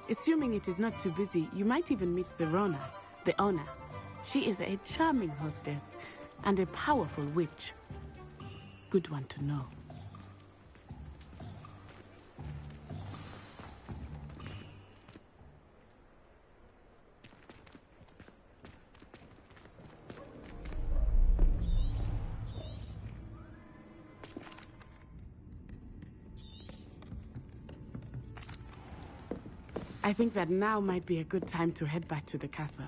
Assuming it is not too busy, you might even meet Serona, the owner. She is a charming hostess and a powerful witch. Good one to know. I think that now might be a good time to head back to the castle.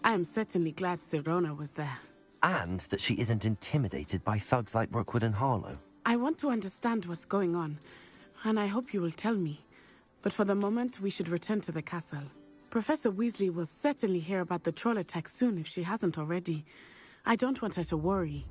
I am certainly glad Serona was there. And that she isn't intimidated by thugs like Rookwood and Harlow. I want to understand what's going on, and I hope you will tell me. But for the moment, we should return to the castle. Professor Weasley will certainly hear about the troll attack soon if she hasn't already. I don't want her to worry.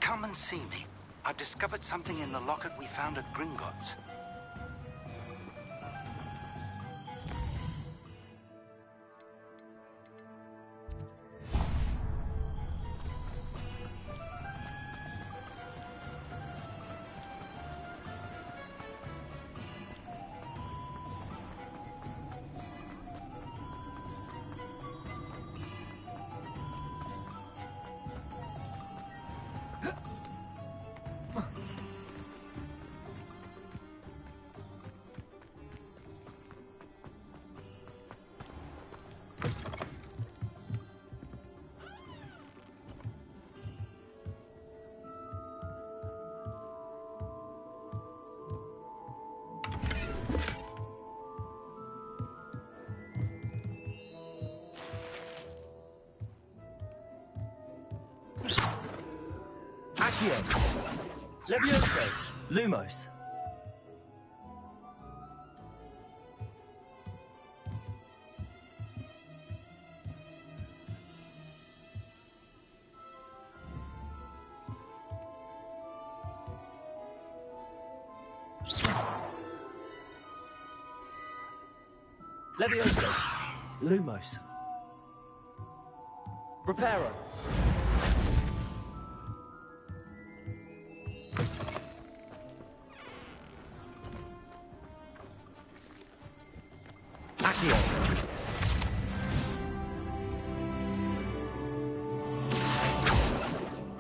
Come and see me. I've discovered something in the locket we found at Gringotts. Accio, Levioso, Lumos. Levioso. Lumos. Reparo. Accio.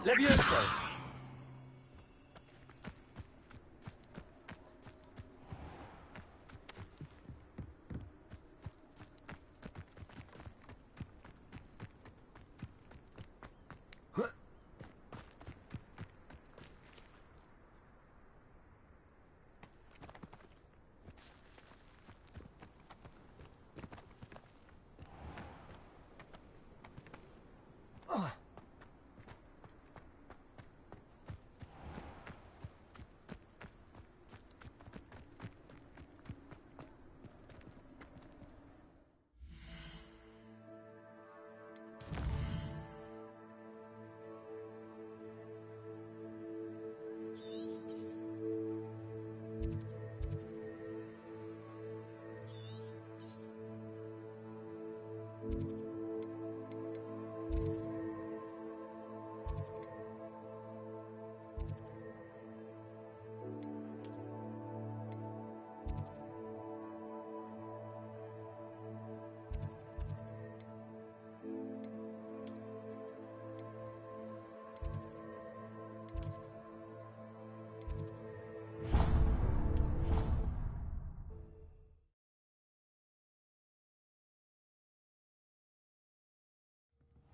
Levioso.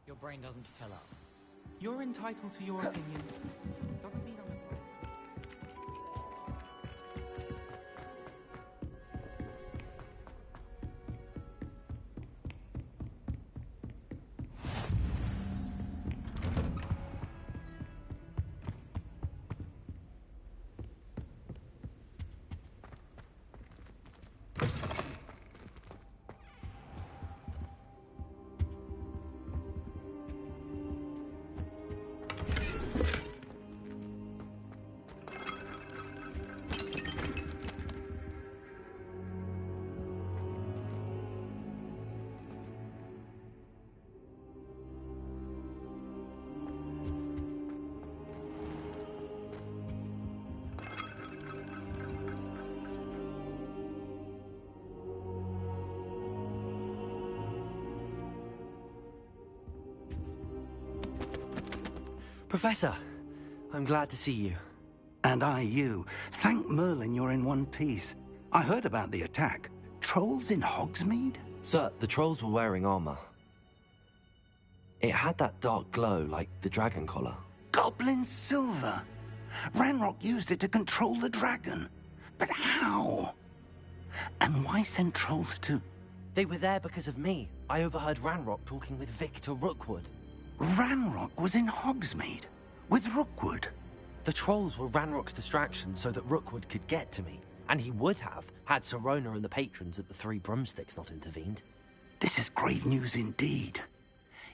Your brain doesn't fill up. You're entitled to your opinion. Doesn't mean I'm right. Professor, I'm glad to see you. And I you. Thank Merlin you're in one piece. I heard about the attack. Trolls in Hogsmeade? Sir, the trolls were wearing armor. It had that dark glow like the dragon collar. Goblin silver! Ranrock used it to control the dragon. But how? And why send trolls to... They were there because of me. I overheard Ranrock talking with Victor Rookwood. Ranrock was in Hogsmeade? With Rookwood? The trolls were Ranrock's distraction so that Rookwood could get to me. And he would have, had Sirona and the patrons at the Three Broomsticks not intervened. This is grave news indeed.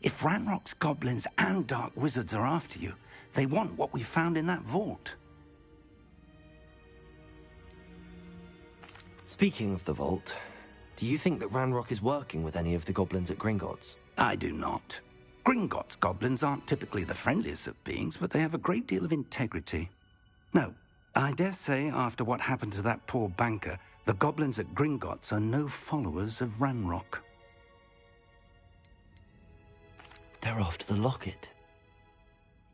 If Ranrock's goblins and dark wizards are after you, they want what we found in that vault. Speaking of the vault, do you think that Ranrock is working with any of the goblins at Gringotts? I do not. Gringotts goblins aren't typically the friendliest of beings, but they have a great deal of integrity. No, I dare say after what happened to that poor banker, the goblins at Gringotts are no followers of Ranrock. They're after the locket.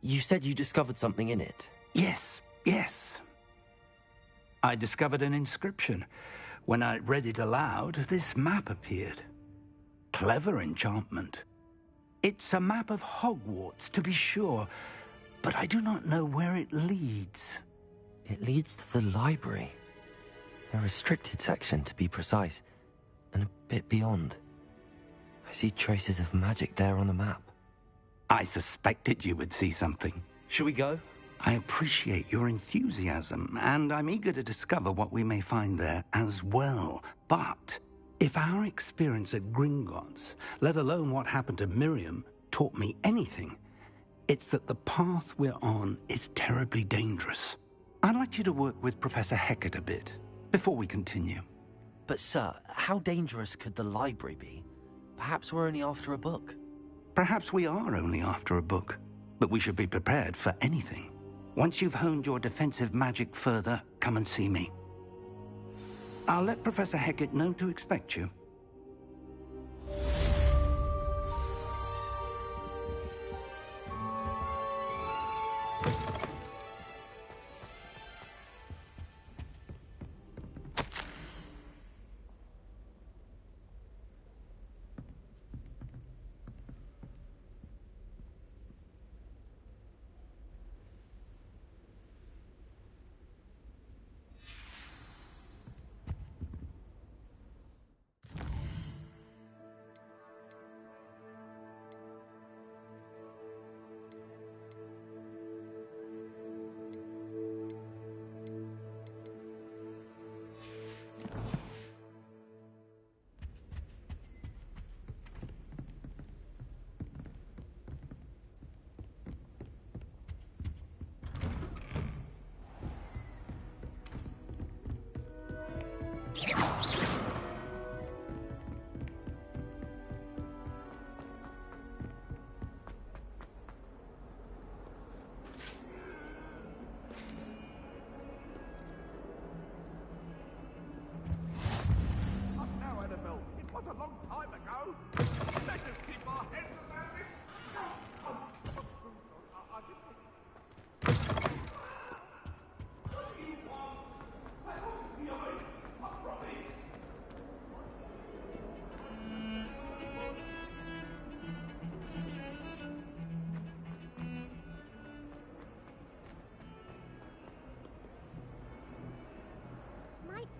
You said you discovered something in it. Yes. I discovered an inscription. When I read it aloud, this map appeared. Clever enchantment. It's a map of Hogwarts, to be sure, but I do not know where it leads. It leads to the library. A restricted section, to be precise, and a bit beyond. I see traces of magic there on the map. I suspected you would see something. Shall we go? I appreciate your enthusiasm, and I'm eager to discover what we may find there as well. But if our experience at Gringotts, let alone what happened to Miriam, taught me anything, it's that the path we're on is terribly dangerous. I'd like you to work with Professor Hecat a bit, before we continue. But sir, how dangerous could the library be? Perhaps we're only after a book. Perhaps we are only after a book, but we should be prepared for anything. Once you've honed your defensive magic further, come and see me. I'll let Professor Hecat know to expect you.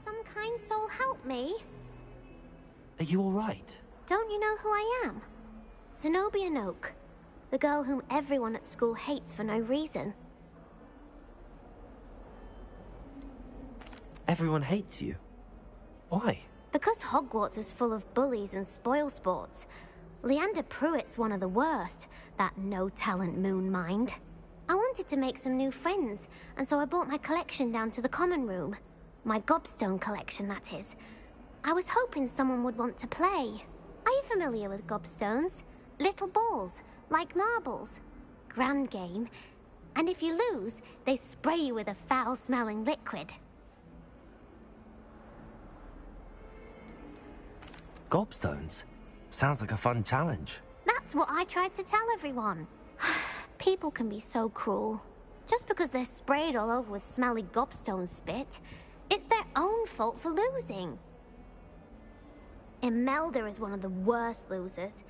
Some kind soul help me? Are you all right? Don't you know who I am? Zenobia Noak, the girl whom everyone at school hates for no reason. Everyone hates you. Why? Because Hogwarts is full of bullies and spoilsports. Leander Pruitt's one of the worst, that no-talent moon mind. I wanted to make some new friends, and so I brought my collection down to the common room. My gobstone collection, that is. I was hoping someone would want to play. Are you familiar with gobstones? Little balls, like marbles. Grand game. And if you lose, they spray you with a foul-smelling liquid. Gobstones? Sounds like a fun challenge. That's what I tried to tell everyone. People can be so cruel. Just because they're sprayed all over with smelly gobstone spit, it's their own fault for losing. Imelda is one of the worst losers.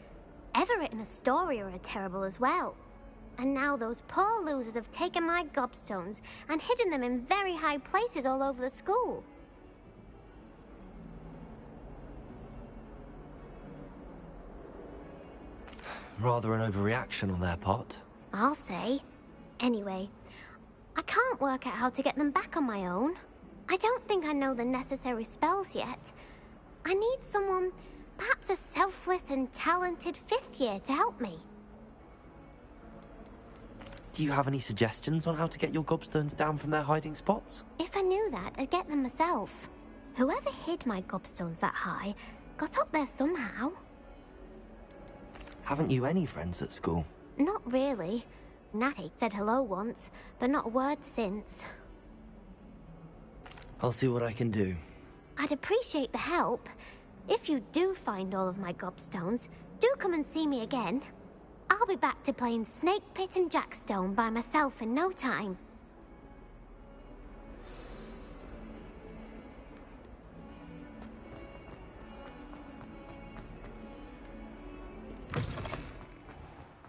Everett and Astoria are terrible as well. And now those poor losers have taken my gobstones and hidden them in very high places all over the school. Rather an overreaction on their part. I'll say. Anyway, I can't work out how to get them back on my own. I don't think I know the necessary spells yet. I need someone, perhaps a selfless and talented fifth year to help me. Do you have any suggestions on how to get your gobstones down from their hiding spots? If I knew that, I'd get them myself. Whoever hid my gobstones that high got up there somehow. Haven't you any friends at school? Not really. Natty said hello once, but not a word since. I'll see what I can do. I'd appreciate the help. If you do find all of my gobstones, do come and see me again. I'll be back to playing Snake Pit and Jackstone by myself in no time.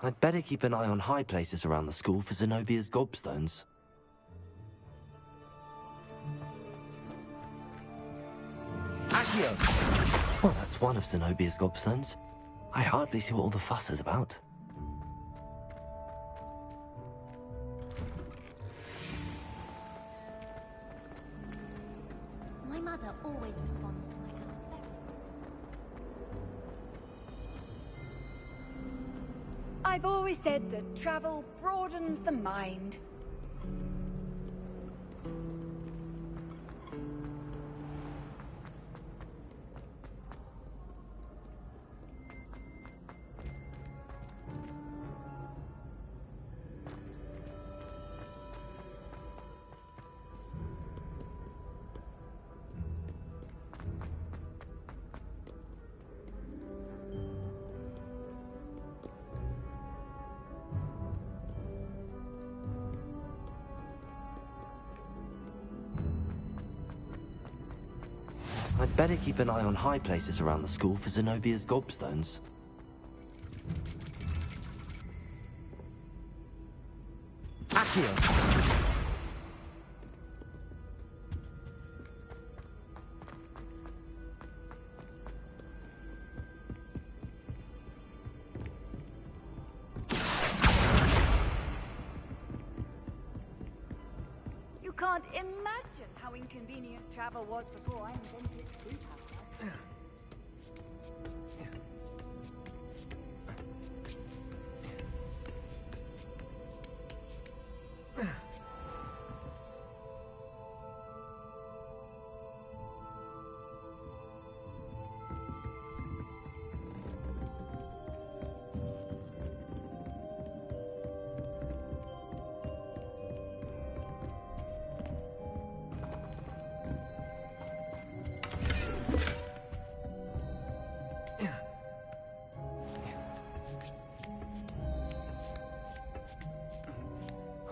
I'd better keep an eye on high places around the school for Zenobia's gobstones. Accio! Well, that's one of Zenobia's gobstones. I hardly see what all the fuss is about. My mother always responds to my answer. I've always said that travel broadens the mind. I'd better keep an eye on high places around the school for Zenobia's gobstones. Accio! You can't imagine how inconvenient travel was before I invented food power.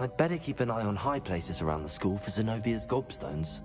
I'd better keep an eye on high places around the school for Zenobia's gobstones.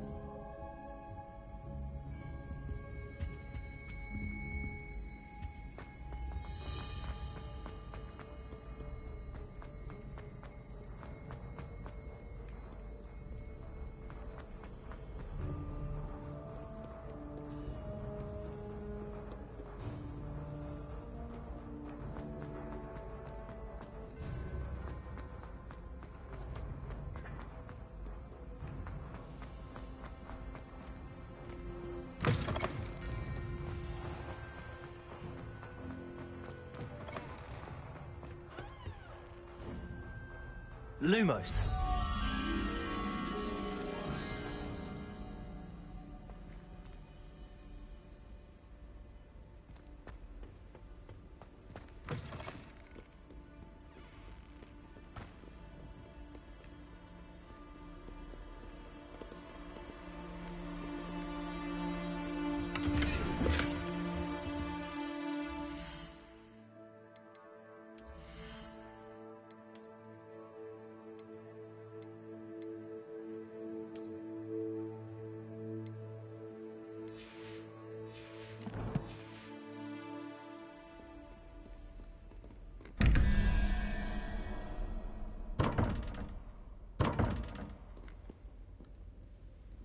Lumos.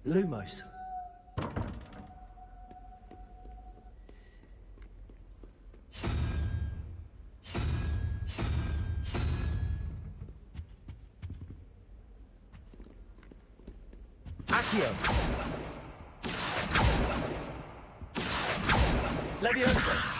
Lumos. Accio. Levioso.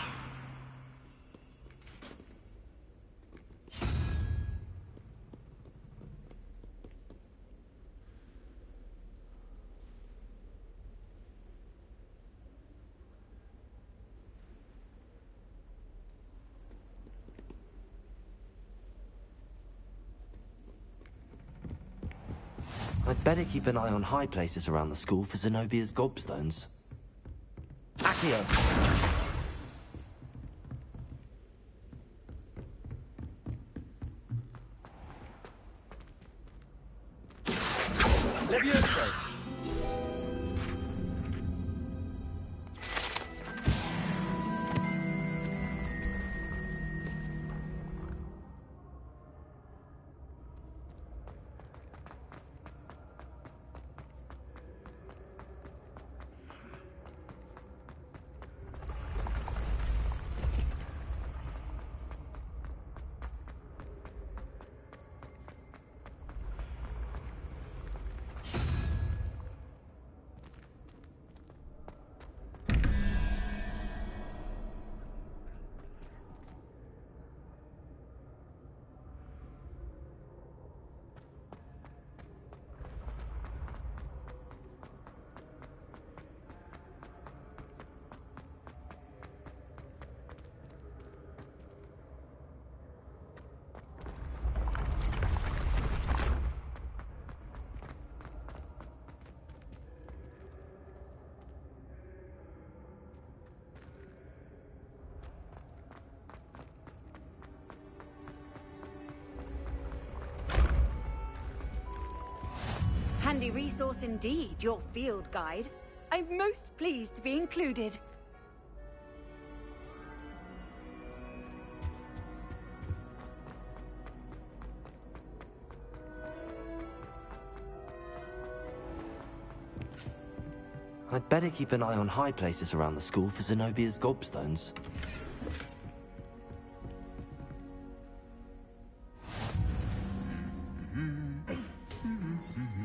I'd better keep an eye on high places around the school for Zenobia's gobstones. Accio! Levioso! Handy resource indeed, your field guide. I'm most pleased to be included. I'd better keep an eye on high places around the school for Zenobia's gobstones.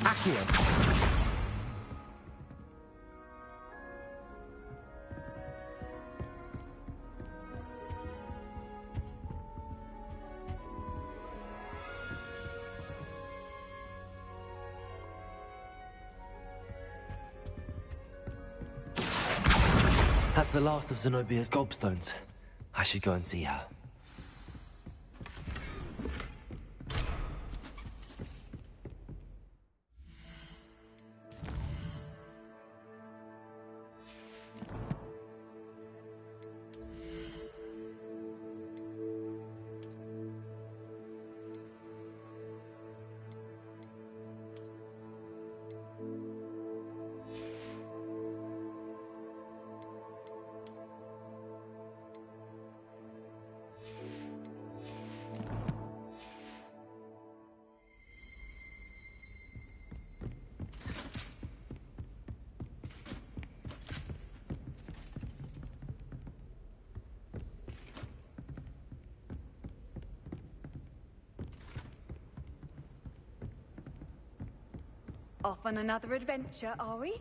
Accio! That's the last of Zenobia's gobstones. I should go and see her. Off on another adventure, are we?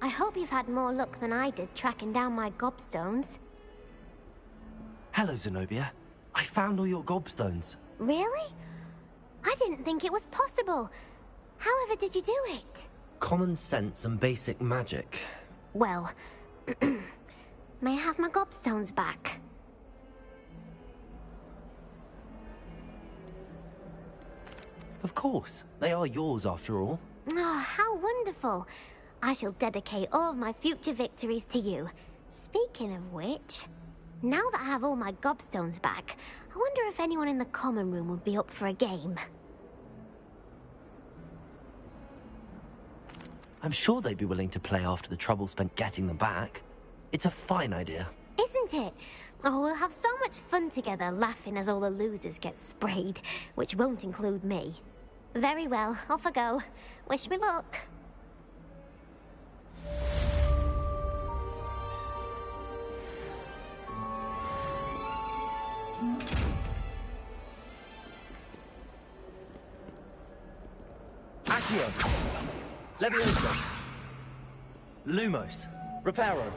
I hope you've had more luck than I did tracking down my gobstones. Hello, Zenobia. I found all your gobstones. Really? I didn't think it was possible. However did you do it? Common sense and basic magic. Well, may I have my gobstones back? Of course. They are yours after all. Oh, how wonderful. I shall dedicate all of my future victories to you. Speaking of which, now that I have all my gobstones back, I wonder if anyone in the common room would be up for a game. I'm sure they'd be willing to play after the trouble spent getting them back. It's a fine idea. Isn't it? Oh, we'll have so much fun together, laughing as all the losers get sprayed, which won't include me. Very well, off I go. Wish me luck. Accio! Levioso! Lumos! Reparo!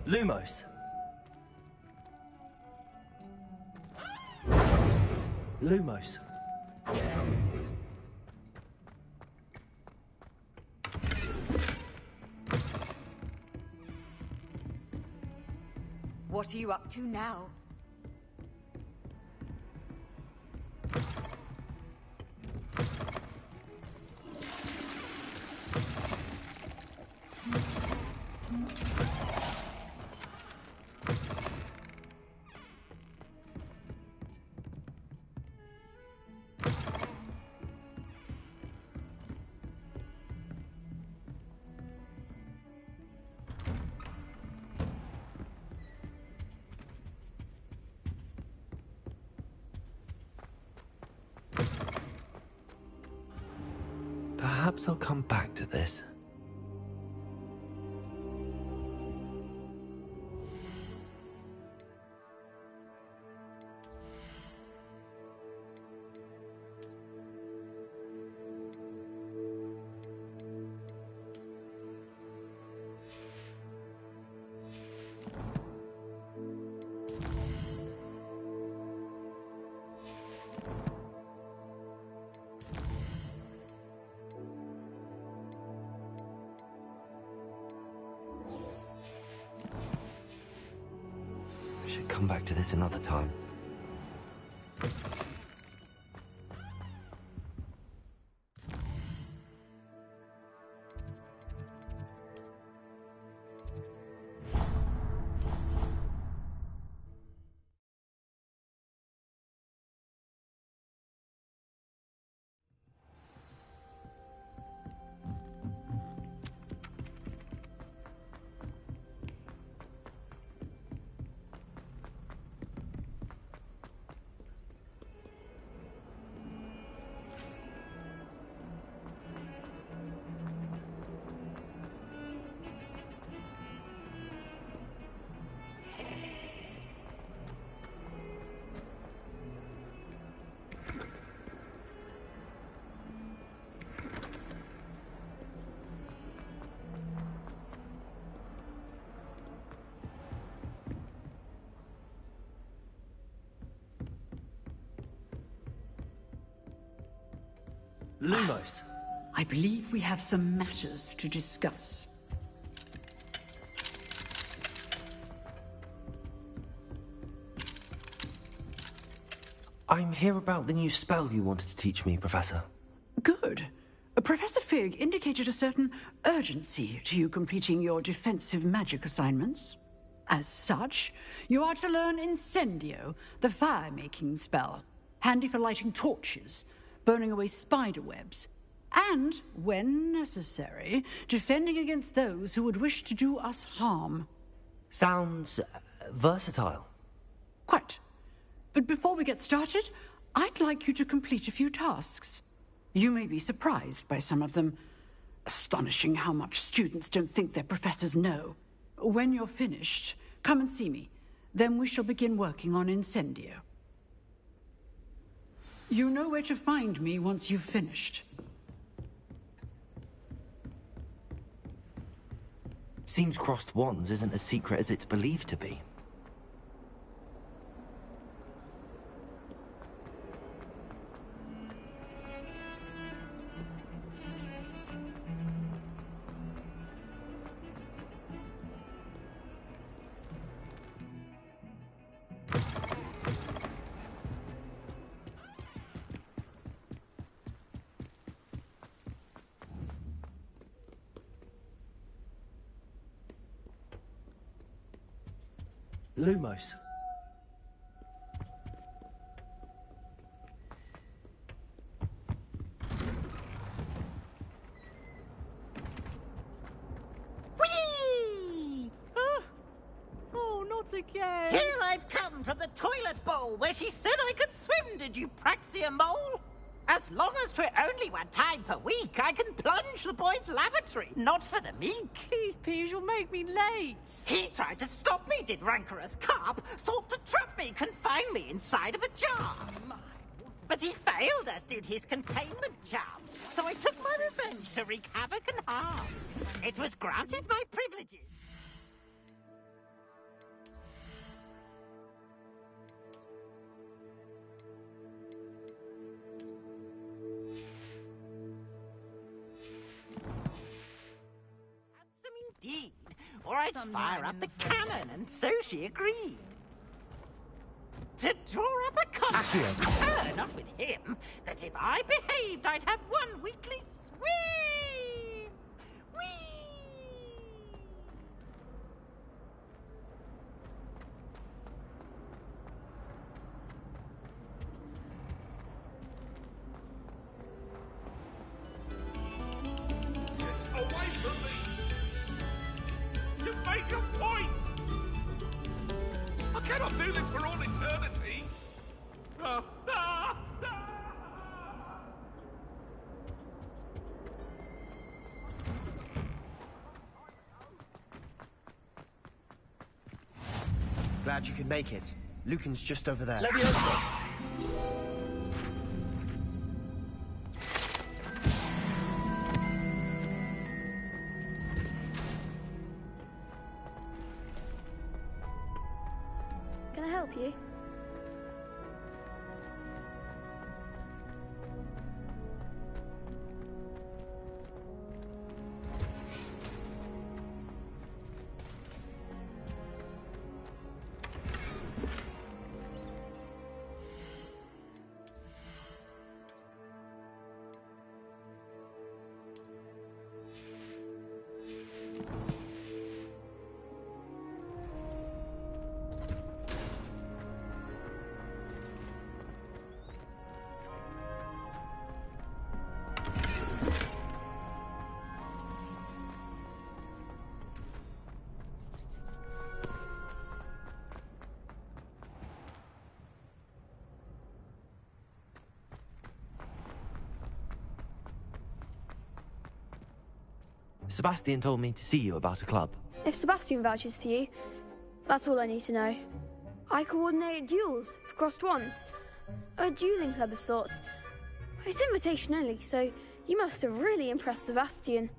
Lumos. Lumos. What are you up to now? Perhaps I'll come back to this. I should come back to this another time. Lumos. I believe we have some matters to discuss. I'm here about the new spell you wanted to teach me, Professor. Good. Professor Fig indicated a certain urgency to you completing your defensive magic assignments. As such, you are to learn Incendio, the fire-making spell, handy for lighting torches, burning away spider webs, and, when necessary, defending against those who would wish to do us harm. Sounds versatile. Quite. But before we get started, I'd like you to complete a few tasks. You may be surprised by some of them. Astonishing how much students don't think their professors know. When you're finished, come and see me. Then we shall begin working on Incendio. You know where to find me once you've finished. Seems crossed wands isn't as secret as it's believed to be. Lumos. Whee! Oh, not again. Here I've come from the toilet bowl where she said I could swim, did you praxia mole? As long as 'twere only one time per week, I can plunge the boy's lavatory, not for the meek. Please, Peeves, you'll make me late. He tried to stop me, did rancorous carp, sought to trap me, confine me inside of a jar. But he failed, as did his containment charms, so I took my revenge to wreak havoc and harm. It was granted my privileges. or I'd fire up the cannon, and so she agreed. To draw up a contract with her, not with him, that if I behaved, I'd have one weekly swim! Whee! Get away from me! You make a point! I cannot do this for all eternity! Glad you could make it. Lucan's just over there. Leviosa! Can I help you? Sebastian told me to see you about a club. If Sebastian vouches for you, that's all I need to know. I coordinate duels for crossed wands. A dueling club of sorts. It's invitation only, so you must have really impressed Sebastian.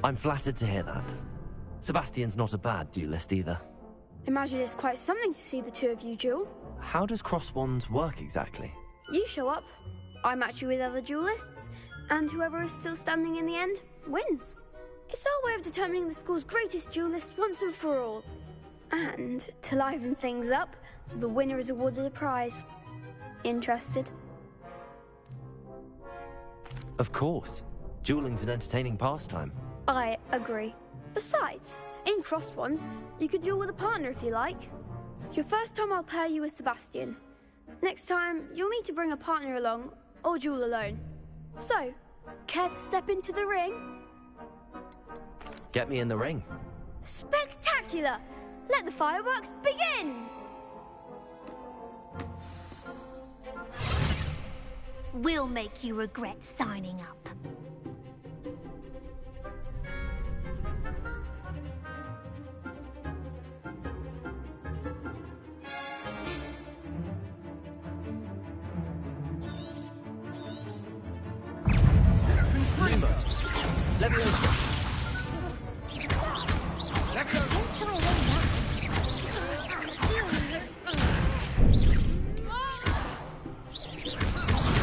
I'm flattered to hear that. Sebastian's not a bad duelist either. Imagine it's quite something to see the two of you duel. How does cross wands work exactly? You show up, I match you with other duelists, and whoever is still standing in the end wins. It's our way of determining the school's greatest duelist once and for all. And to liven things up, the winner is awarded a prize. Interested? Of course. Dueling's an entertaining pastime. I agree. Besides, in crossed ones, you could duel with a partner if you like. Your first time I'll pair you with Sebastian. Next time, you'll need to bring a partner along, or duel alone. So, care to step into the ring? Get me in the ring. Spectacular! Let the fireworks begin! We'll make you regret signing up. Lumos. Leviosa. Let's go!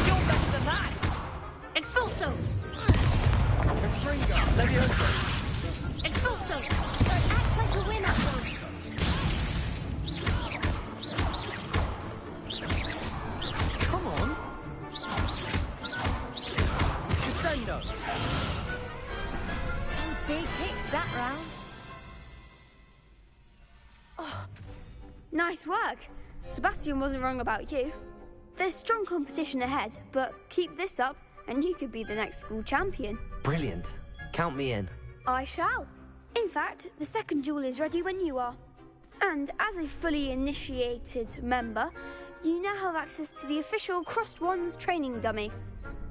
You're better than that! Expulso! Leviosa. Expulso! Act like a winner! Come on. Crescendo. Some big hits that round. Oh, nice work. Sebastian wasn't wrong about you. There's strong competition ahead, but keep this up and you could be the next school champion. Brilliant. Count me in. I shall. In fact, the second duel is ready when you are. And as a fully initiated member, you now have access to the official Crossed Wands training dummy.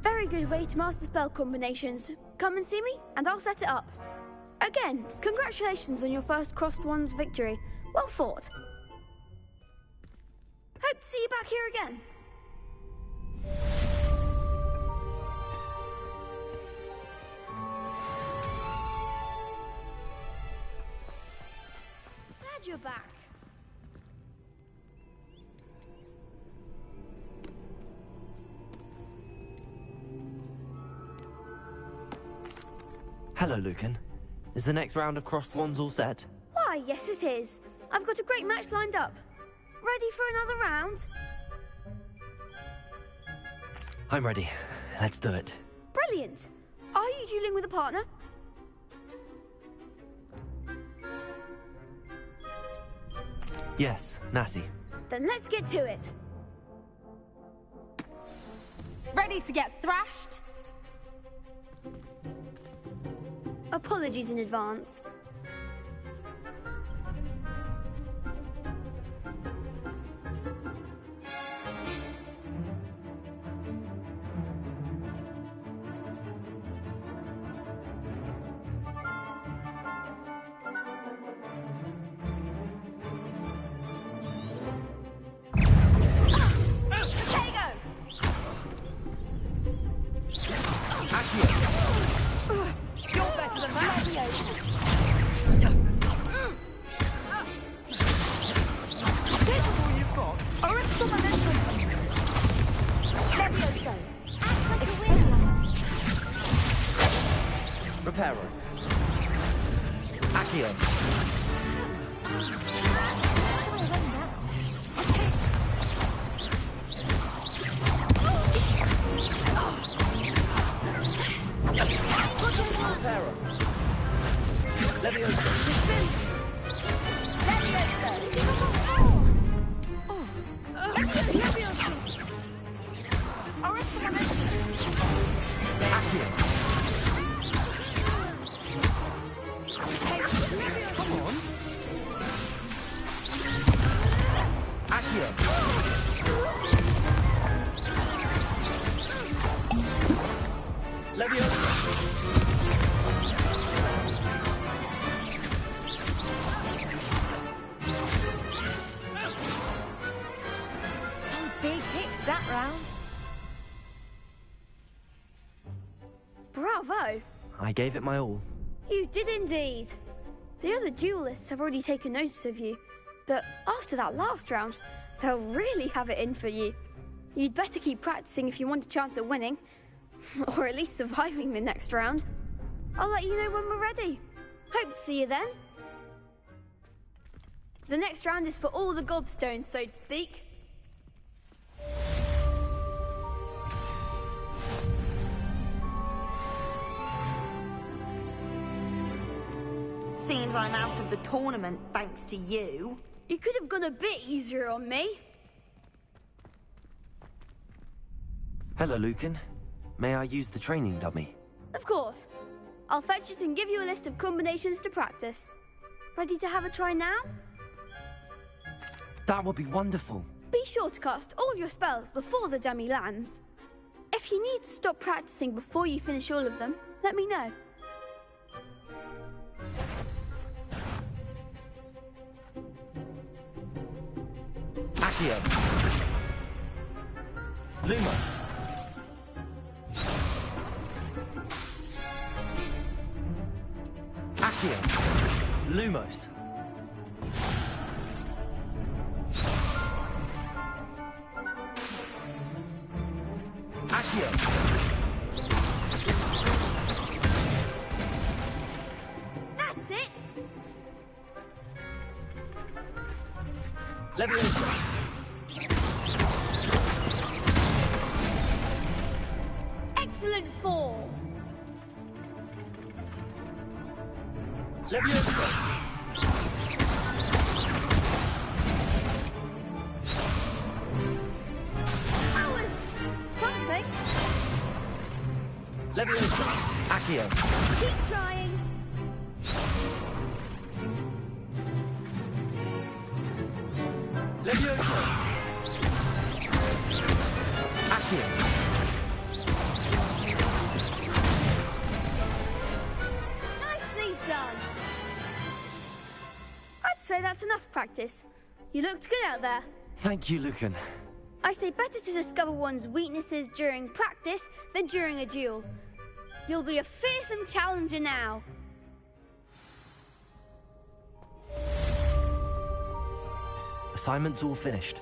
Very good way to master spell combinations. Come and see me, and I'll set it up. Again, congratulations on your first Crossed Wands victory. Well fought. Hope to see you back here again. Glad you're back. Hello, Lucan. Is the next round of crossed wands all set? Why, yes it is. I've got a great match lined up. Ready for another round? I'm ready. Let's do it. Brilliant. Are you dueling with a partner? Yes, Natty. Then let's get to it. Ready to get thrashed? Apologies in advance. Reparo. Accio. Reparo. Levioso. Accio. Come on. Accio. Levioso. Some big hits that round. Bravo! I gave it my all. You did indeed. The other duelists have already taken notice of you, but after that last round, they'll really have it in for you. You'd better keep practicing if you want a chance at winning, or at least surviving the next round. I'll let you know when we're ready. Hope to see you then. The next round is for all the gobstones, so to speak. Seems I'm out of the tournament thanks to you. You could have gone a bit easier on me. Hello, Lucan. May I use the training dummy? Of course. I'll fetch it and give you a list of combinations to practice. Ready to have a try now? That would be wonderful. Be sure to cast all your spells before the dummy lands. If you need to stop practicing before you finish all of them, let me know. Accio. Lumos. Accio. Lumos. Accio. That's it! Levioso. Excellent fall! Levioso. That was something. Levioso. Accio. Keep trying. Levioso. Accio. Nicely done. I'd say that's enough practice. You looked good out there. Thank you, Lucan. I say better to discover one's weaknesses during practice than during a duel. You'll be a fearsome challenger now. Assignment's all finished.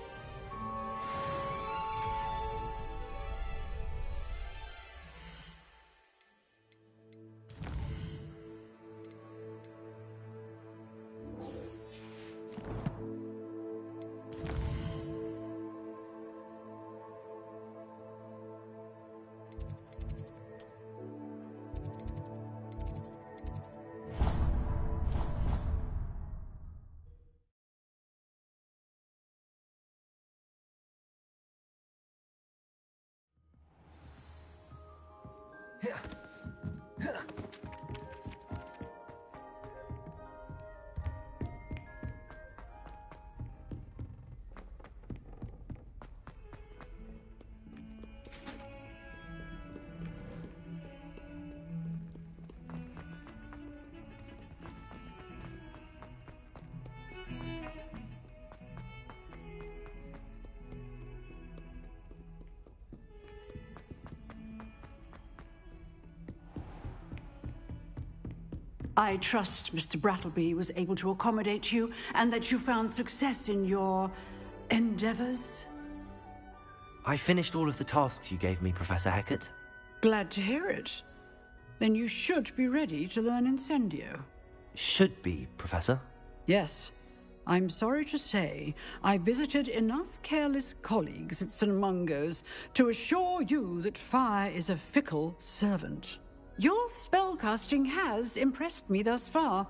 I trust Mr. Brattleby was able to accommodate you and that you found success in your endeavors. I finished all of the tasks you gave me, Professor Hecat. Glad to hear it. Then you should be ready to learn Incendio. Should be, Professor. Yes. I'm sorry to say, I visited enough careless colleagues at St. Mungo's to assure you that fire is a fickle servant. Your spellcasting has impressed me thus far,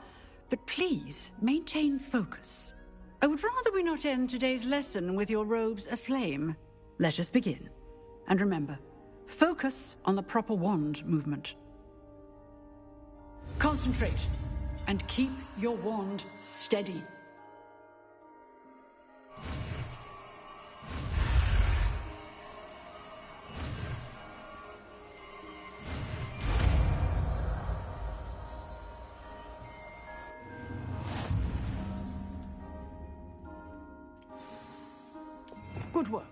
but please maintain focus. I would rather we not end today's lesson with your robes aflame. Let us begin. And remember, focus on the proper wand movement. Concentrate, and keep your wand steady. Good work.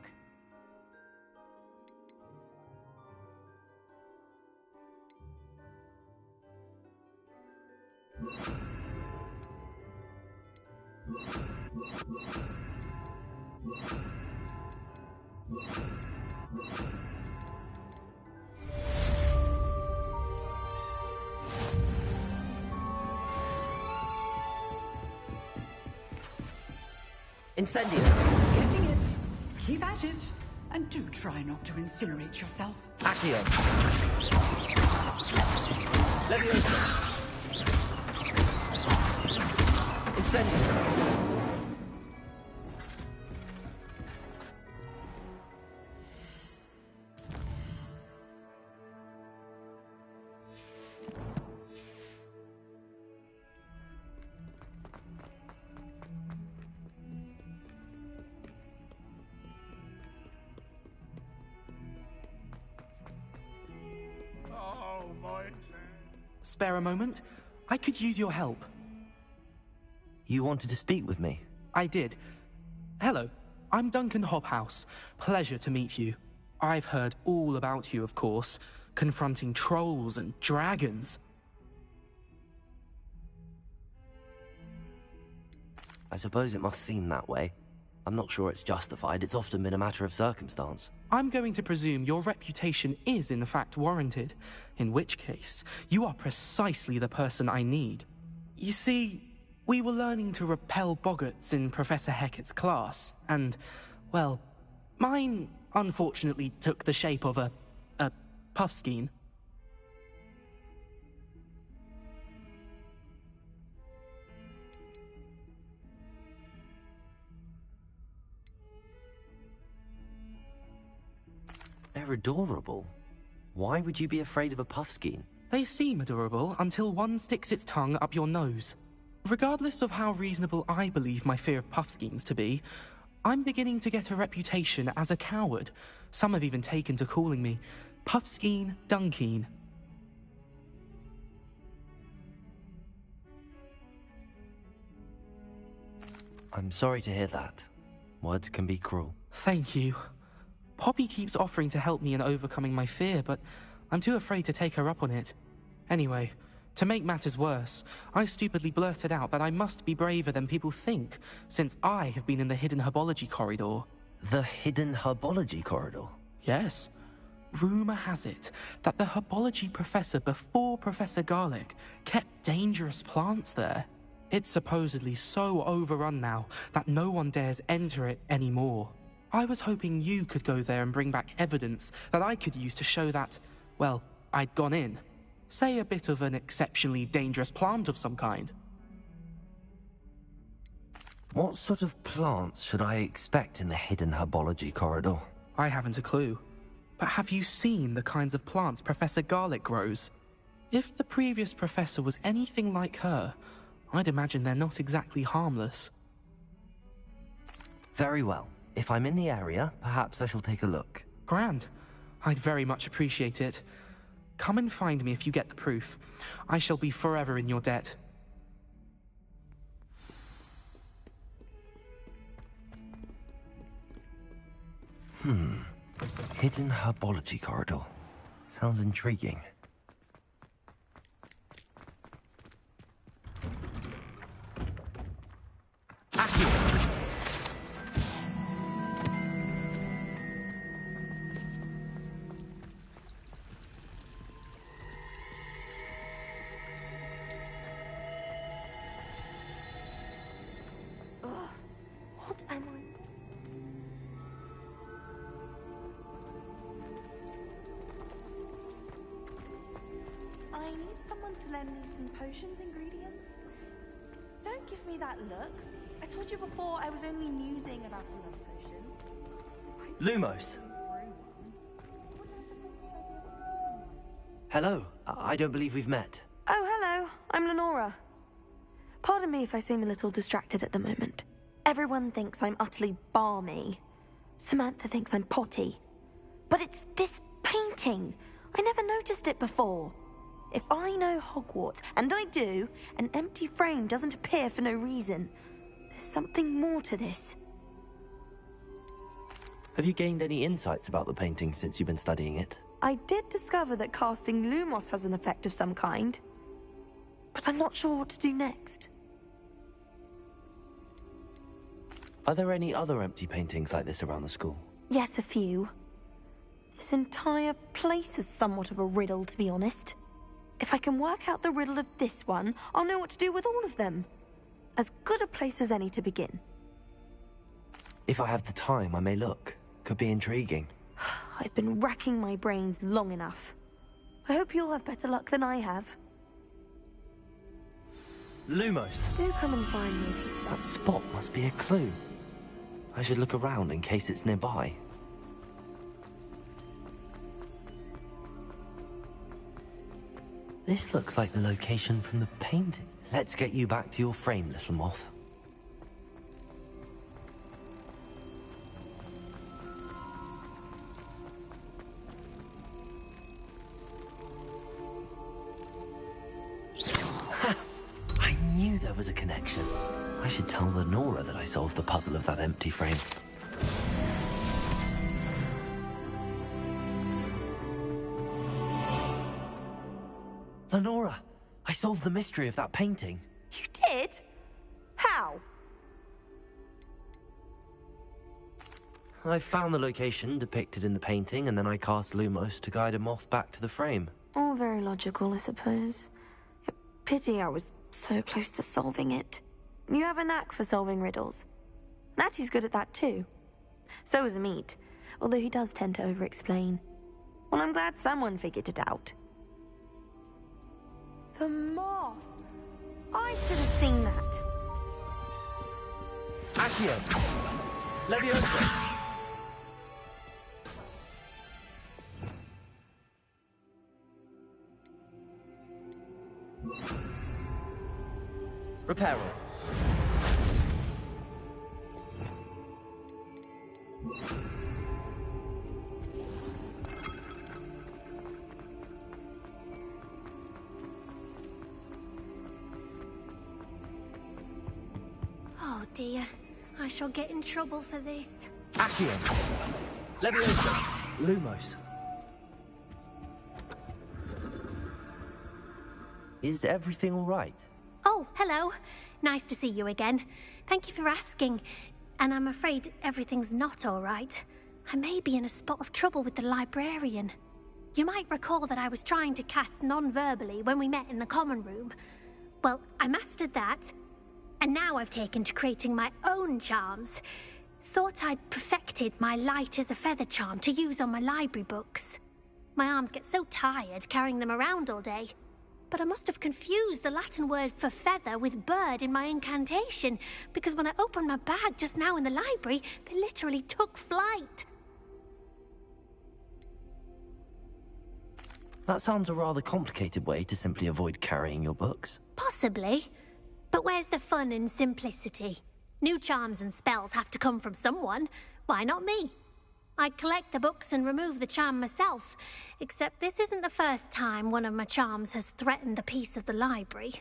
Incendio. Getting it. Keep at it. And do try not to incinerate yourself. Accio. Leviosa. Incendio. Spare a moment? I could use your help. You wanted to speak with me? I did. Hello, I'm Duncan Hobhouse. Pleasure to meet you. I've heard all about you, of course, confronting trolls and dragons. I suppose it must seem that way. I'm not sure it's justified. It's often been a matter of circumstance. I'm going to presume your reputation is in fact warranted, in which case, you are precisely the person I need. You see, we were learning to repel boggarts in Professor Hecat's class, and, well, mine unfortunately took the shape of a puffskein. They're adorable. Why would you be afraid of a puffskein? They seem adorable until one sticks its tongue up your nose. Regardless of how reasonable I believe my fear of puffskeins to be, I'm beginning to get a reputation as a coward. Some have even taken to calling me Puffskein Dunkeen. I'm sorry to hear that. Words can be cruel. Thank you. Poppy keeps offering to help me in overcoming my fear, but I'm too afraid to take her up on it. Anyway, to make matters worse, I stupidly blurted out that I must be braver than people think, since I have been in the hidden herbology corridor. The hidden herbology corridor? Yes. Rumor has it that the herbology professor before Professor Garlic kept dangerous plants there. It's supposedly so overrun now that no one dares enter it anymore. I was hoping you could go there and bring back evidence that I could use to show that, well, I'd gone in. Say a bit of an exceptionally dangerous plant of some kind. What sort of plants should I expect in the hidden herbology corridor? I haven't a clue. but have you seen the kinds of plants Professor Garlick grows? If the previous professor was anything like her, I'd imagine they're not exactly harmless. Very well. If I'm in the area, perhaps I shall take a look. Grand. I'd very much appreciate it. Come and find me if you get the proof. I shall be forever in your debt. Hidden herbology corridor. Sounds intriguing. What am I? I need someone to lend me some potions ingredients. Don't give me that look. I told you before I was only musing about a love potion. Lumos. Hello. I don't believe we've met. Oh, hello. I'm Lenora. Pardon me if I seem a little distracted at the moment. Everyone thinks I'm utterly balmy. Samantha thinks I'm potty. But it's this painting. I never noticed it before. If I know Hogwarts, and I do, an empty frame doesn't appear for no reason. There's something more to this. Have you gained any insights about the painting since you've been studying it? I did discover that casting Lumos has an effect of some kind. But I'm not sure what to do next. Are there any other empty paintings like this around the school? Yes, a few. This entire place is somewhat of a riddle, to be honest. If I can work out the riddle of this one, I'll know what to do with all of them. As good a place as any to begin. If I have the time, I may look. Could be intriguing. I've been racking my brains long enough. I hope you'll have better luck than I have. Lumos. Do come and find me if you stop. That spot must be a clue. I should look around in case it's nearby. This looks like the location from the painting. Let's get you back to your frame, little moth. Ha! I knew there was a connection. I should tell Lenora that I solved the puzzle of that empty frame. Lenora, I solved the mystery of that painting. You did? How? I found the location depicted in the painting, and then I cast Lumos to guide a moth back to the frame. All very logical, I suppose. Pity I was so close to solving it. You have a knack for solving riddles. Natty's good at that too. So is Meat, although he does tend to over-explain. Well, I'm glad someone figured it out. The moth! I should have seen that. Accio! Leviosa! Reparo. Oh dear, I shall get in trouble for this. Accio! Leviosa! Lumos. Is everything all right? Oh, hello. Nice to see you again. Thank you for asking. And I'm afraid everything's not all right. I may be in a spot of trouble with the librarian. You might recall that I was trying to cast non-verbally when we met in the common room. Well, I mastered that, and now I've taken to creating my own charms. Thought I'd perfected my light as a feather charm to use on my library books. My arms get so tired carrying them around all day. But I must have confused the Latin word for feather with bird in my incantation, because when I opened my bag just now in the library, they literally took flight. That sounds a rather complicated way to simply avoid carrying your books. Possibly. But where's the fun in simplicity? New charms and spells have to come from someone. Why not me? I'd collect the books and remove the charm myself, except this isn't the first time one of my charms has threatened a piece of the library.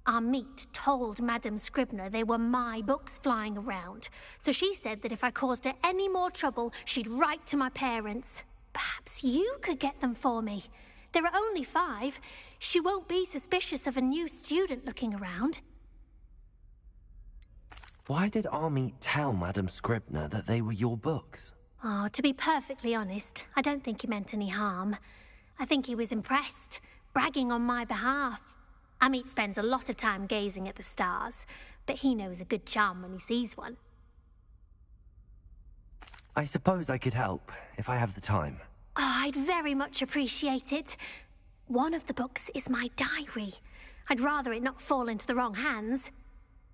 Our meet told Madame Scribner they were my books flying around, so she said that if I caused her any more trouble, she'd write to my parents. Perhaps you could get them for me. There are only 5. She won't be suspicious of a new student looking around. Why did Army tell Madame Scribner that they were your books? Oh, to be perfectly honest, I don't think he meant any harm. I think he was impressed, bragging on my behalf. Amit spends a lot of time gazing at the stars, but he knows a good charm when he sees one. I suppose I could help, if I have the time. Oh, I'd very much appreciate it. One of the books is my diary. I'd rather it not fall into the wrong hands.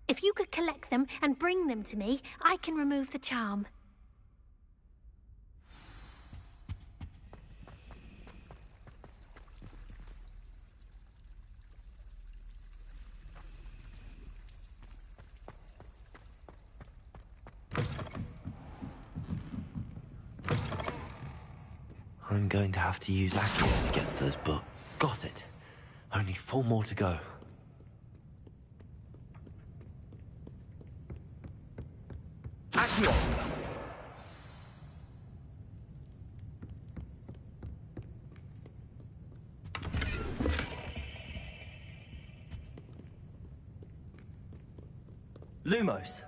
If you could collect them and bring them to me, I can remove the charm. I'm going to have to use Accio to get to those books. Got it. Only 4 more to go. Accio! Lumos.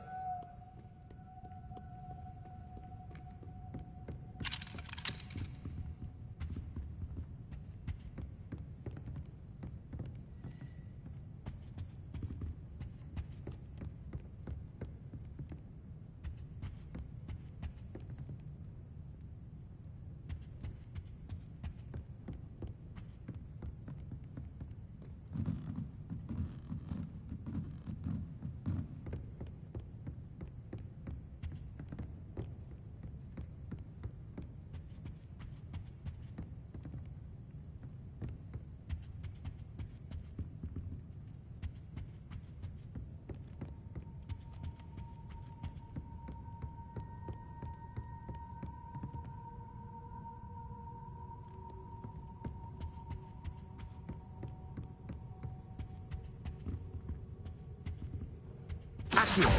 Accio!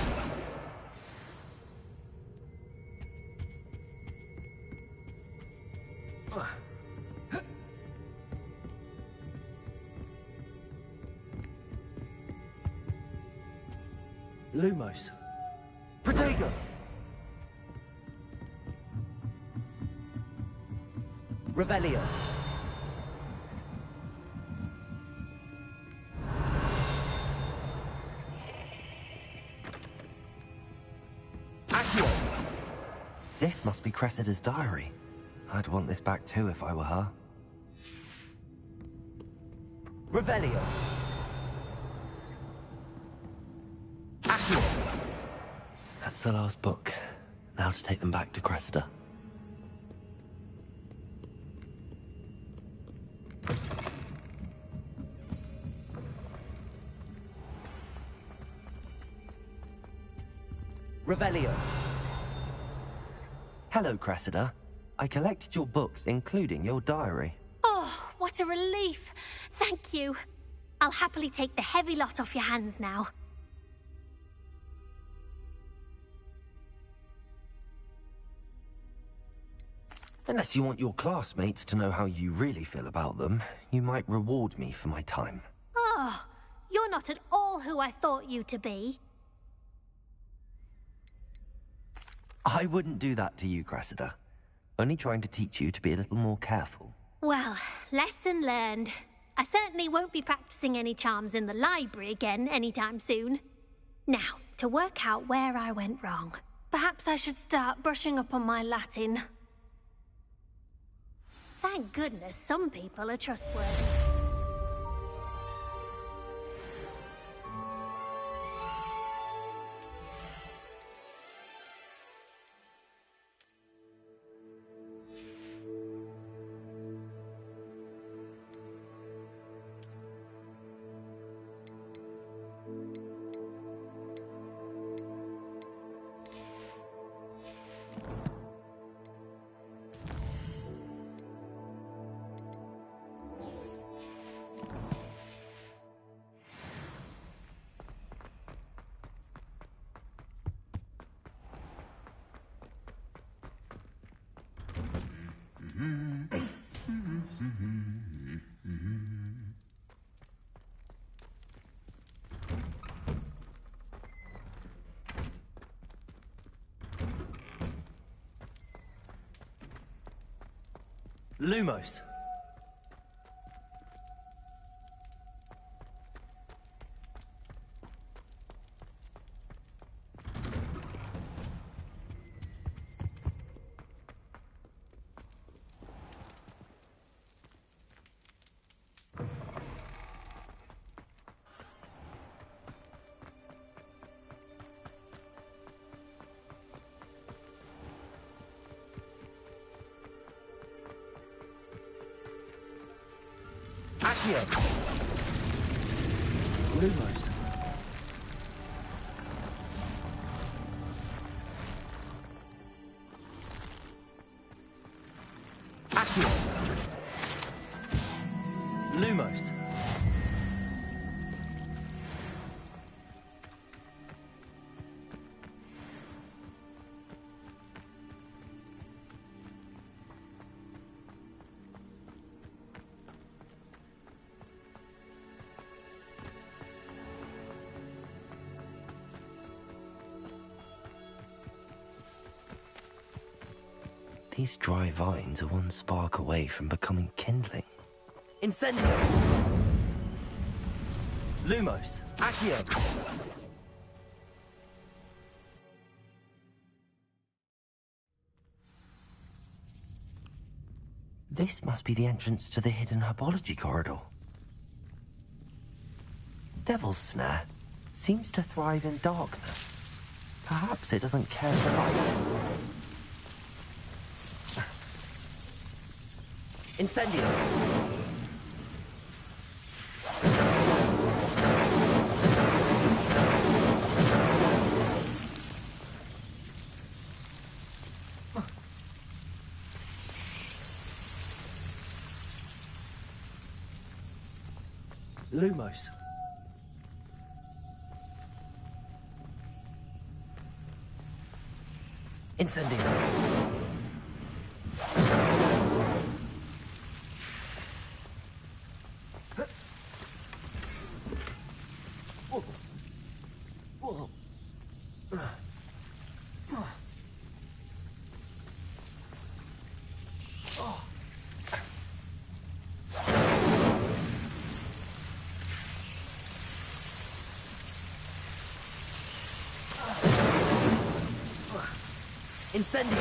Lumos. Protego! Revelio. Accio! This must be Cressida's diary. I'd want this back too if I were her. Revelio. Accio! That's the last book. Now to take them back to Cressida. Revelio. Hello, Cressida. I collected your books, including your diary. Oh, what a relief. Thank you. I'll happily take the heavy lot off your hands now. Unless you want your classmates to know how you really feel about them, you might reward me for my time. Oh, you're not at all who I thought you to be. I wouldn't do that to you, Cressida. Only trying to teach you to be a little more careful. Well, lesson learned. I certainly won't be practicing any charms in the library again anytime soon. Now, to work out where I went wrong. Perhaps I should start brushing up on my Latin. Thank goodness some people are trustworthy. Lumos. Accio! Lumos. Accio! Lumos. These dry vines are one spark away from becoming kindling. Incendio! Lumos! Accio! This must be the entrance to the hidden herbology corridor. Devil's Snare seems to thrive in darkness. Perhaps it doesn't care for light. Incendio! Lumos. Incendio. Incendio!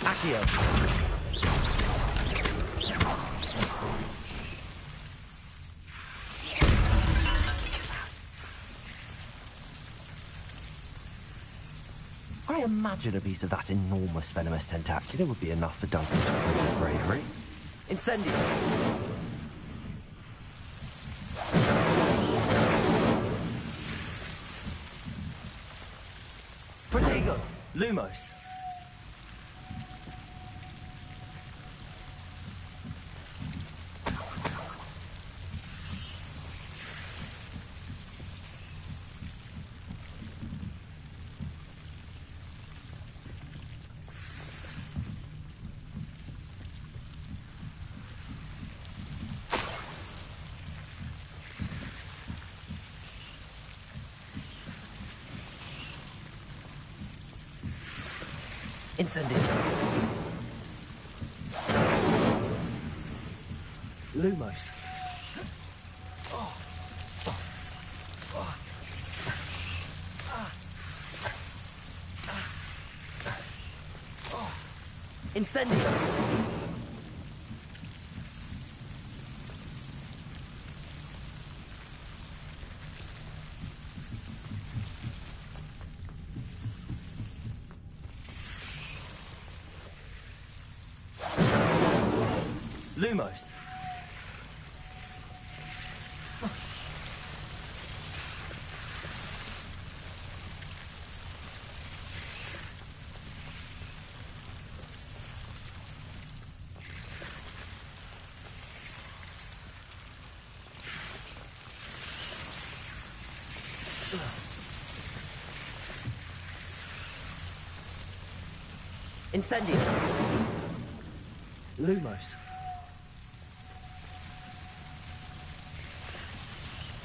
Accio! I imagine a piece of that enormous venomous tentacular would be enough for Duncan to prove his bravery. Incendio! Protego! Lumos! Incendio! Lumos! Incendio! Lumos. Incendio. Lumos.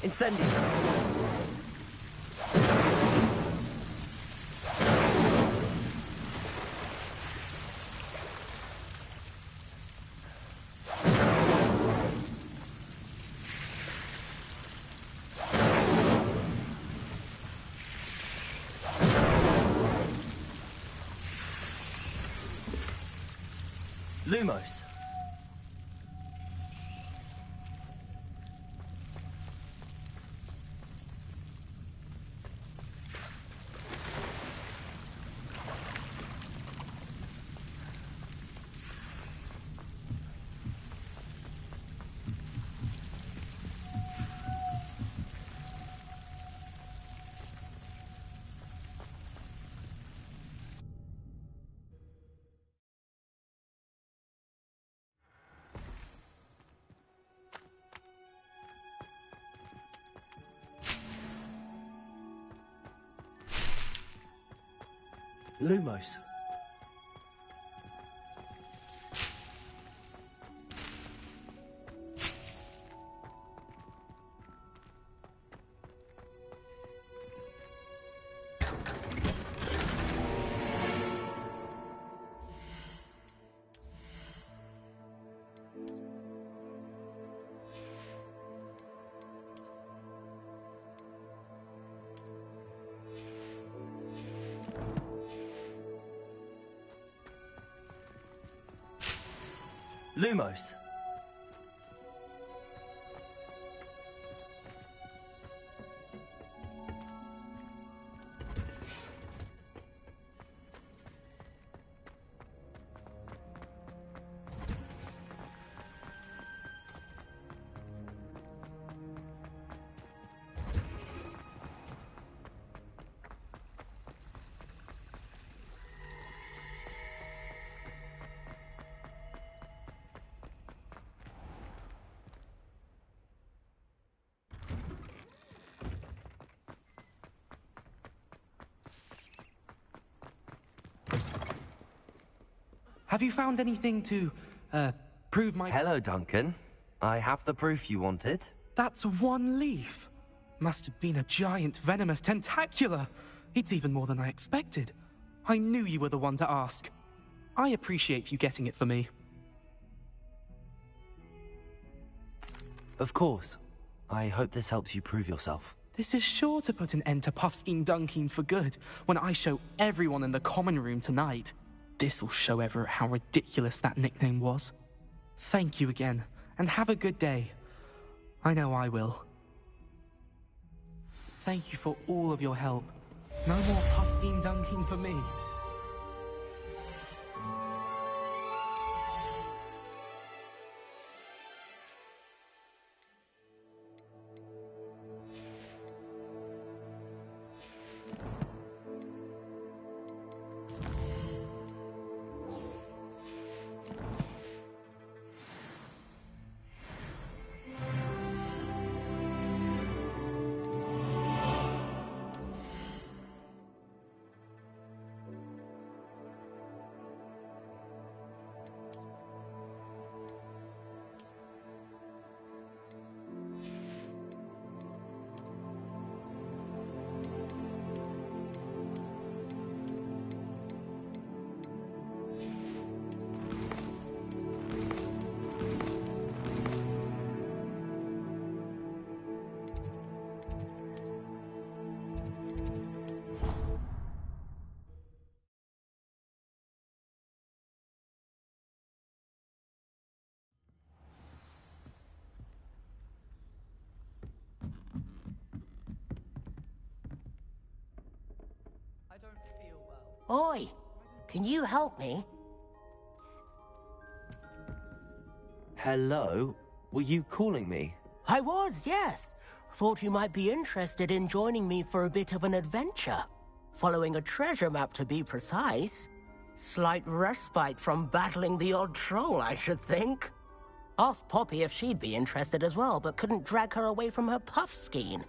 Incendio. Lumos. Lumos. Lumos. Have you found anything to, prove my... Hello, Duncan. I have the proof you wanted. That's one leaf. Must have been a giant venomous tentacula. It's even more than I expected. I knew you were the one to ask. I appreciate you getting it for me. Of course. I hope this helps you prove yourself. This is sure to put an end to Puffskein Dunkeen for good when I show everyone in the common room tonight. This'll show Everett how ridiculous that nickname was. Thank you again, and have a good day. I know I will. Thank you for all of your help. No more Puffskein Dunkeen for me. Oi, can you help me? Hello? Were you calling me? I was, yes. Thought you might be interested in joining me for a bit of an adventure. Following a treasure map, to be precise. Slight respite from battling the odd troll, I should think. Asked Poppy if she'd be interested as well, but couldn't drag her away from her Puffskein.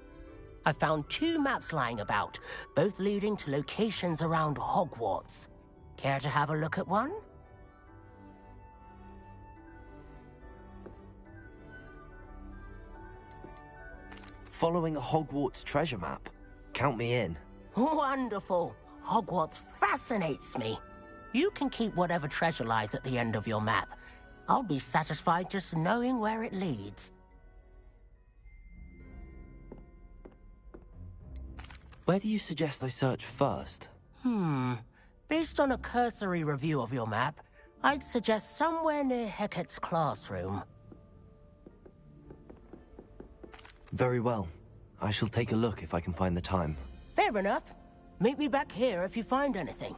I found 2 maps lying about, both leading to locations around Hogwarts. Care to have a look at one? Following a Hogwarts treasure map. Count me in. Wonderful. Hogwarts fascinates me. You can keep whatever treasure lies at the end of your map. I'll be satisfied just knowing where it leads. Where do you suggest I search first? Based on a cursory review of your map, I'd suggest somewhere near Hecat's classroom. Very well. I shall take a look if I can find the time. Fair enough. Meet me back here if you find anything.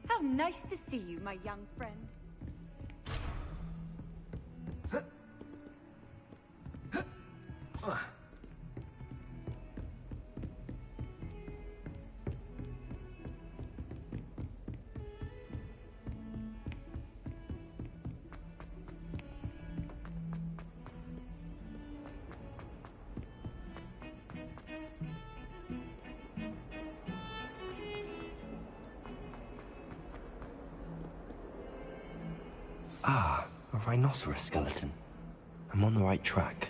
How nice to see you, my young friend. Ah, a rhinoceros skeleton. I'm on the right track.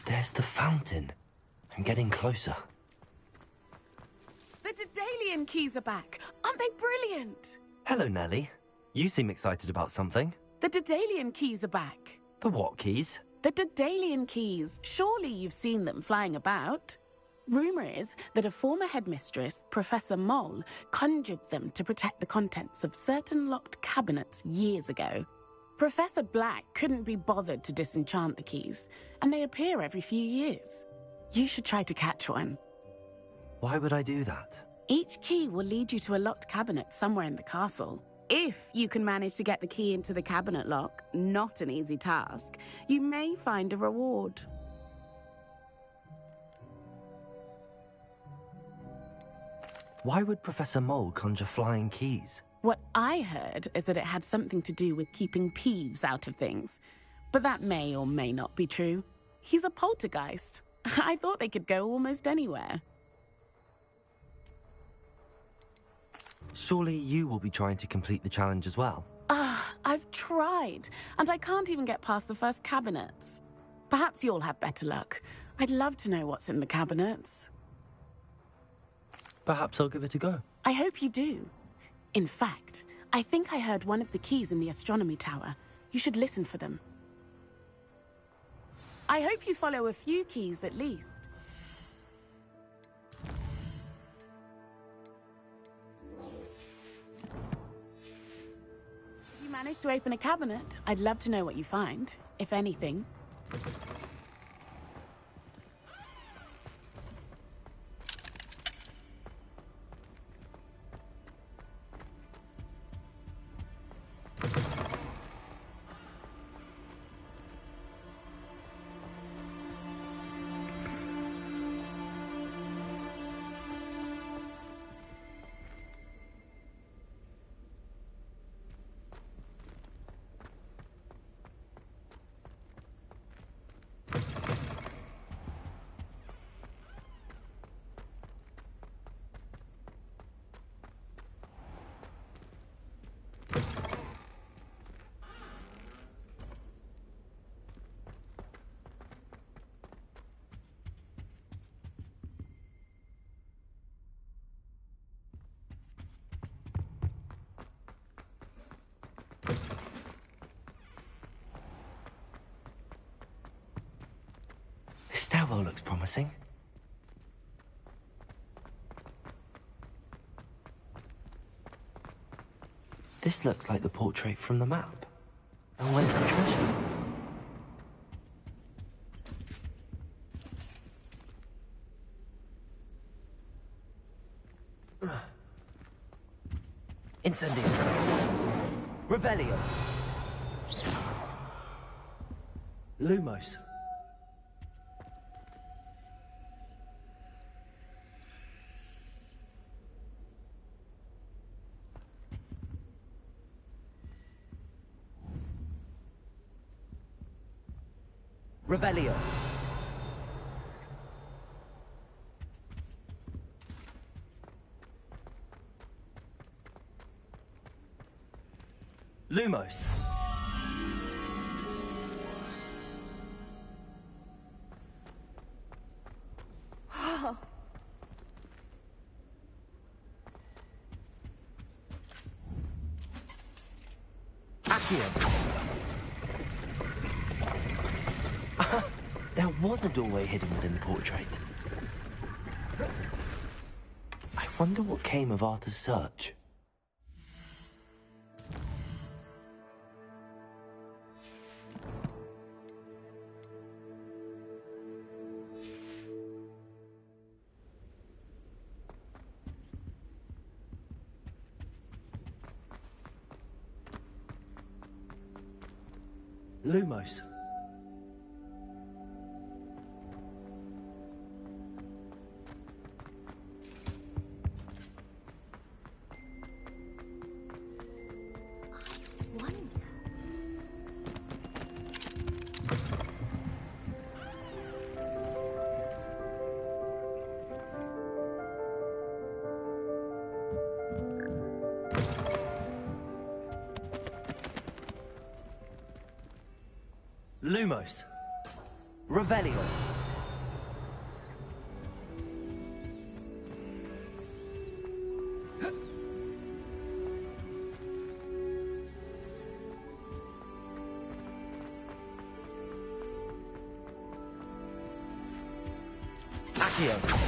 There's the fountain. I'm getting closer. The Daedalian keys are back. Aren't they brilliant? Hello, Nellie. You seem excited about something. The Daedalian keys are back. The what keys? The Daedalian keys. Surely you've seen them flying about. Rumor is that a former headmistress, Professor Moll, conjured them to protect the contents of certain locked cabinets years ago. Professor Black couldn't be bothered to disenchant the keys, and they appear every few years. You should try to catch one. Why would I do that? Each key will lead you to a locked cabinet somewhere in the castle. If you can manage to get the key into the cabinet lock, not an easy task, you may find a reward. Why would Professor Moll conjure flying keys? What I heard is that it had something to do with keeping Peeves out of things. But that may or may not be true. He's a poltergeist. I thought they could go almost anywhere. Surely you will be trying to complete the challenge as well? I've tried, and I can't even get past the first cabinets. Perhaps you'll have better luck. I'd love to know what's in the cabinets. Perhaps I'll give it a go. I hope you do. In fact, I think I heard one of the keys in the astronomy tower. You should listen for them. I hope you follow a few keys at least. If you manage to open a cabinet, I'd love to know what you find, if anything. This stairwell looks promising. This looks like the portrait from the map. And where's the treasure? Incendio. Revelio. Lumos. Revelio. Lumos. Accio. There was a doorway hidden within the portrait. I wonder what came of Arthur's search. Lumos. Lumos. Revelio. Accio.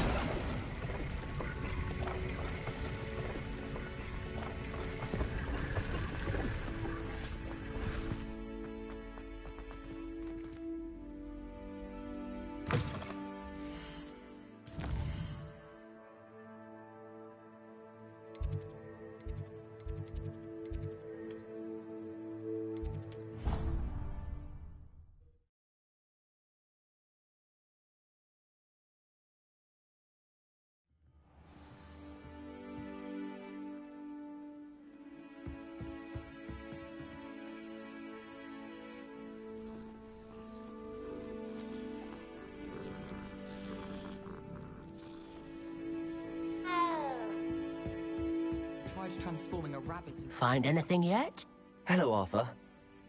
Transforming a rabbit. Find anything yet? Hello, Arthur.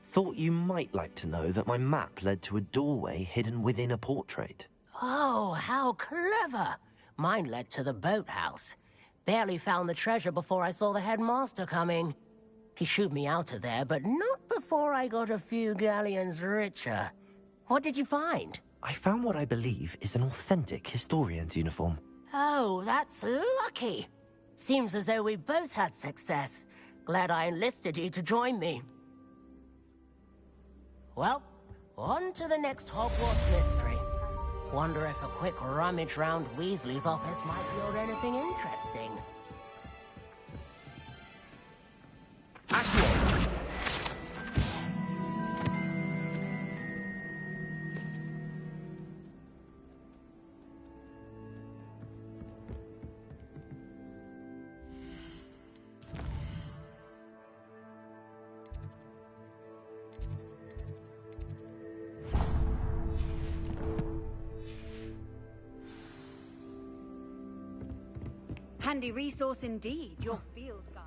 Thought you might like to know that my map led to a doorway hidden within a portrait. Oh, how clever! Mine led to the boathouse. Barely found the treasure before I saw the headmaster coming. He shooed me out of there, but not before I got a few galleons richer. What did you find? I found what I believe is an authentic historian's uniform. Oh, that's lucky. Seems as though we both had success. Glad I enlisted you to join me. Well, on to the next Hogwarts mystery. Wonder if a quick rummage round Weasley's office might yield anything interesting. Handy resource indeed, your field guide.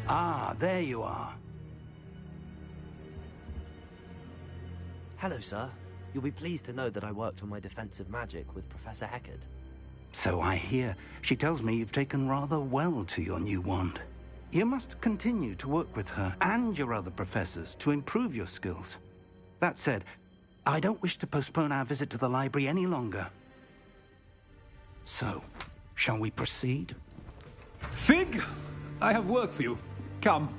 Ah, there you are. Hello, sir. You'll be pleased to know that I worked on my defensive magic with Professor Heckard. So I hear. She tells me you've taken rather well to your new wand. You must continue to work with her and your other professors to improve your skills. That said, I don't wish to postpone our visit to the library any longer. So, shall we proceed? Fig, I have work for you. Come.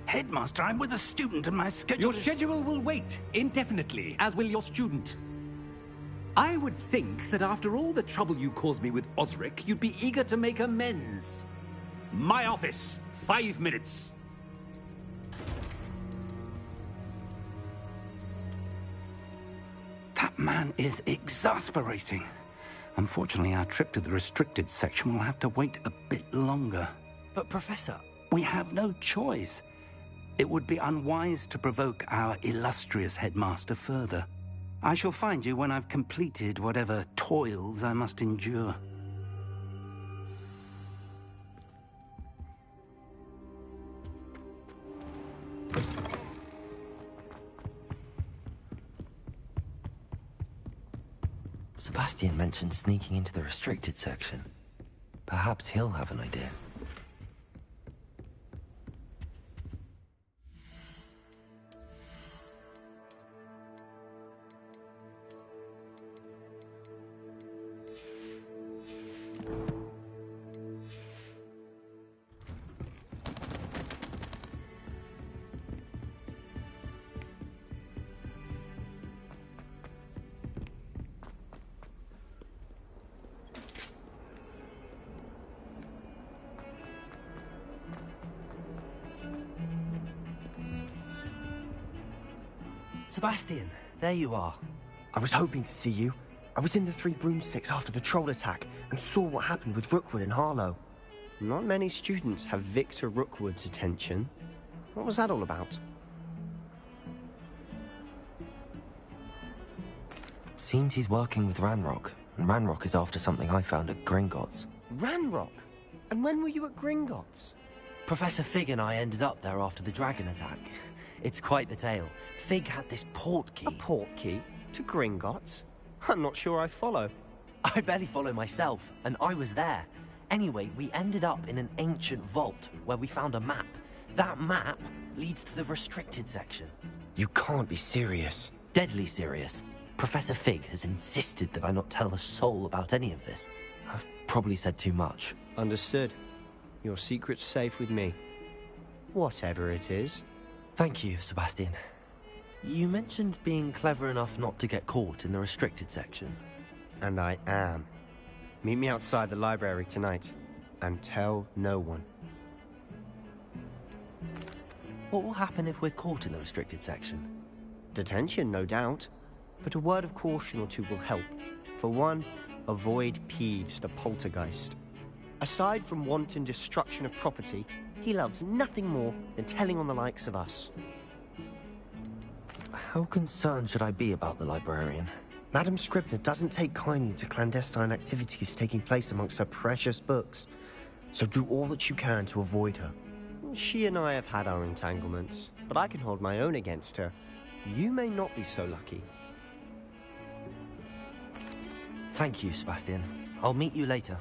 Headmaster, I'm with a student and my schedule Your schedule will wait indefinitely, as will your student. I would think that after all the trouble you caused me with Osric, you'd be eager to make amends. My office. 5 minutes. That man is exasperating. Unfortunately, our trip to the restricted section will have to wait a bit longer. But, Professor... We have no choice. It would be unwise to provoke our illustrious headmaster further. I shall find you when I've completed whatever toils I must endure. Sebastian mentioned sneaking into the restricted section. Perhaps he'll have an idea. Sebastian, there you are. I was hoping to see you. I was in the Three Broomsticks after the troll attack and saw what happened with Rookwood and Harlow. Not many students have Victor Rookwood's attention. What was that all about? Seems he's working with Ranrock, and Ranrock is after something I found at Gringotts. Ranrock? And when were you at Gringotts? Professor Fig and I ended up there after the dragon attack. It's quite the tale. Fig had this port key. A port key? To Gringotts? I'm not sure I follow. I barely follow myself, and I was there. Anyway, we ended up in an ancient vault where we found a map. That map leads to the restricted section. You can't be serious. Deadly serious. Professor Fig has insisted that I not tell a soul about any of this. I've probably said too much. Understood. Your secret's safe with me. Whatever it is. Thank you, Sebastian. You mentioned being clever enough not to get caught in the restricted section. And I am. Meet me outside the library tonight, and tell no one. What will happen if we're caught in the restricted section? Detention, no doubt. But a word of caution or two will help. For one, avoid Peeves, the poltergeist. Aside from wanton destruction of property, he loves nothing more than telling on the likes of us. How concerned should I be about the librarian? Madam Scribner doesn't take kindly to clandestine activities taking place amongst her precious books, so do all that you can to avoid her. She and I have had our entanglements, but I can hold my own against her. You may not be so lucky. Thank you, Sebastian. I'll meet you later.